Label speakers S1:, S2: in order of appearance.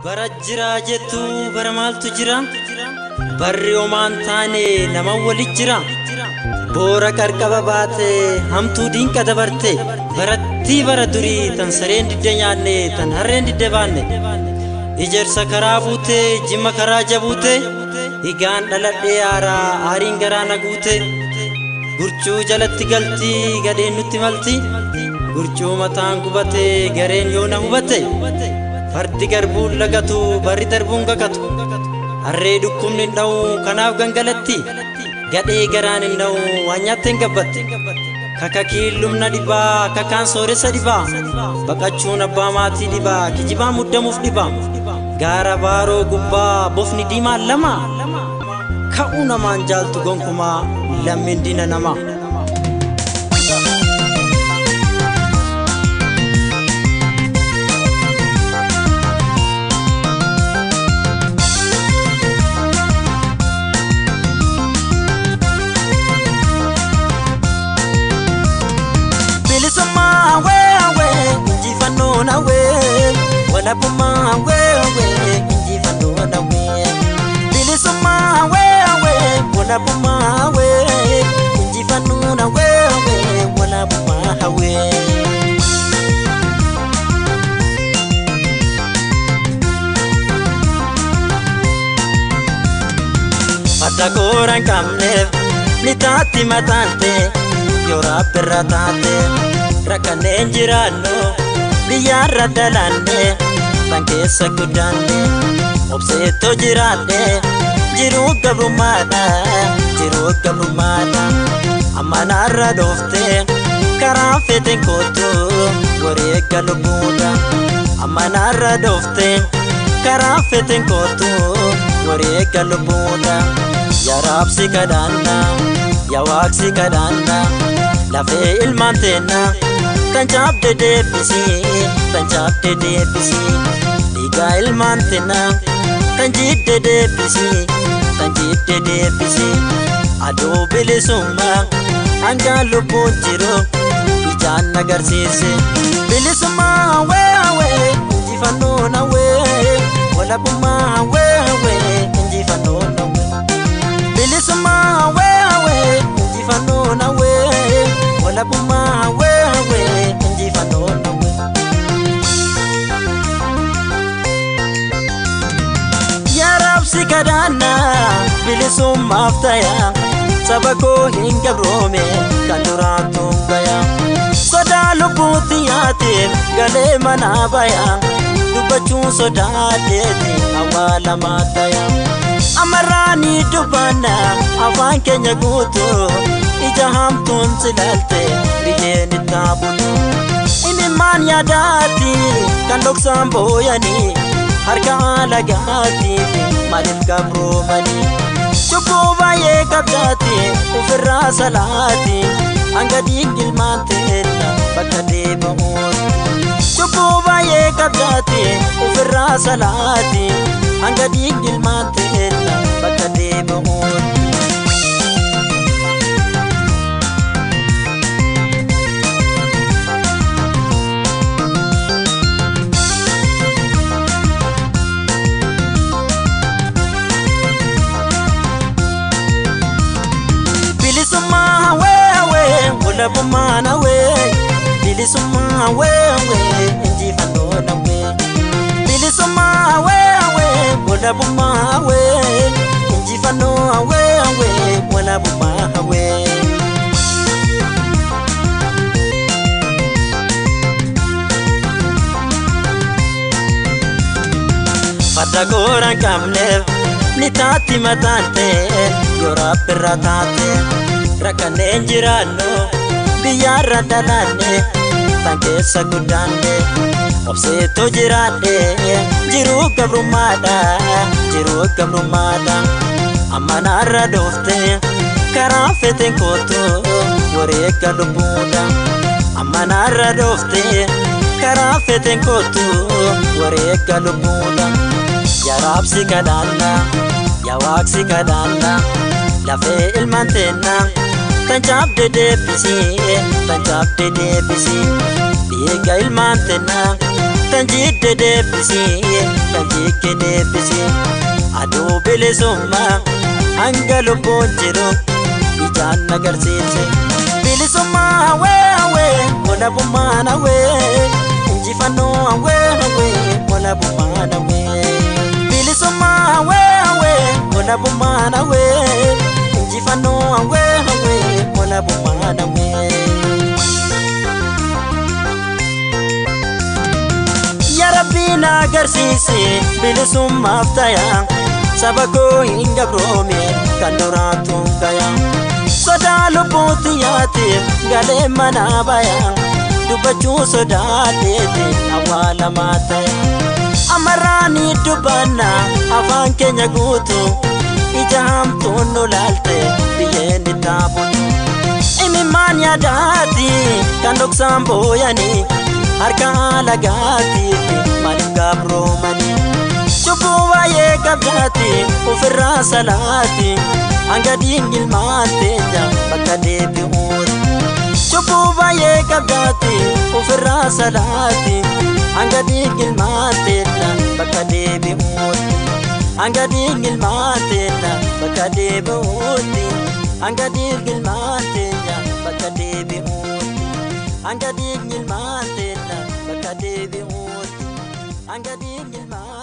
S1: Barajjira jettu baramaltu jira barri omaan taane nama wali jira boora qarqaba baate hamtuu diinqa dabarte baratti bara durii tan sareen didde nyaanne tan harreen didde baanne ijersa karaa buute jimma karaa jabuute higaan dhaladhee aaraa aariin garaa naguute gurchuu jalatti galti gadheen nutti malti gurchuu mataan gubate gareen yoo na hubate fardi garbuun lagatu barri darbuun gagatu harree dhukkubni hin dha'u kanaaf gangalatti gadhee garaan hin dha'u waan nyaatte hin gabbatti kakakiillumna dhibaa kakaan sooressa dhibaa baqachuun abbaa maatii dhibaa kijibaa muddamuuf dhibaa gaara baaroo gubbaa bofni diimaan lama ka'uu namaan jaaltu gonkumaa lammiin diina namaa. Wala puma we inji fando na we bilisuma we wala puma we inji fando na we wala puma we Patagoran kamne nitati matante yora perratate rakane jirano Diyarra dalane bankesa kudane obseto jirane jiru gabrumana amanarra dofte karafete koto wore galbuda amanarra dofte karafete koto wore galbuda ya rabsi kadana ya waksi kadana lafe ilmantena Tanjab de debisi Liga ilmantena Tanjib de debisi Ado bilisumma Anga lubun jiro Ijan nagarsise Bilisumma we Injifano na we Wala buma we Injifano na we Bilisumma we Injifano na we Wala buma we Kadana bilisumma aftaya sabako hinga brome kanduratu gaya soda lubutiyate gale manabaya dubachu soda deti awala mataya amarani dubana afan kenya gutu ijaham tunsilalte biyeni tabutu iniman yadati kandok samboyani harka lagati malif gabromani chukuba ye kabdati ufirra salati anga digil mantena bakade baun chukuba ye kabdati ufirra salati anga digil mantena bakade baun Wala pumana we bilisuma we inji fando na we bilisuma we wala puma we inji fando we wala puma we Patagoran kamne nitati matante yora perratate rakane jirano Diyarra dalane bankesa kudane obseto jirane jiru gabrumada amanarra dofte karafete koto wore galbuda amanarra dofte karafete koto wore galbuda ya rabsi kadana ya waksi kadana lafe ilmantena Tanjab de debisi Liga ilmantena tanjidde deebisi tanjikke deebisi aduu bilisummaa hanga lubbuun jiru ijaan agarsiise bilisummaa hawee walabummaan hawee injifannoo hawee walabummaan hawee bilisummaa hawee walabummaan hawee injifannoo hawee walabummaan hawee ya rabbi na agarsiise bilisummaaf tayaa saba koo hin gabroome kan duraatuun gayaa sodaa lubbuutti yaatiif galee manaa bayaa dubbachuu sodaateeti awwaalamaa ta'e amarraanii dubbanna afaan keenya guutu ija hamtuun nu laalte biyyeen ittaabuun imimmaan yaadaati kan dhoksaan booyanii harka alagaatiif maaliif gabroomanii cubbuu baay'ee qabdaati ofirraa salaati hanga diingilmaan teenya bakka deebi'uuti cubbuu baay'ee qabdaati ofirraa salaati hanga diingilmaan teenya bakka deebi'uuti hanga diingilmaan teenya bakka deebi'uuti hanga diingilmaan teenya bakka deebi'uuti hanga diingilmaan teenya bakka deebi'uuti hanga diingilmaan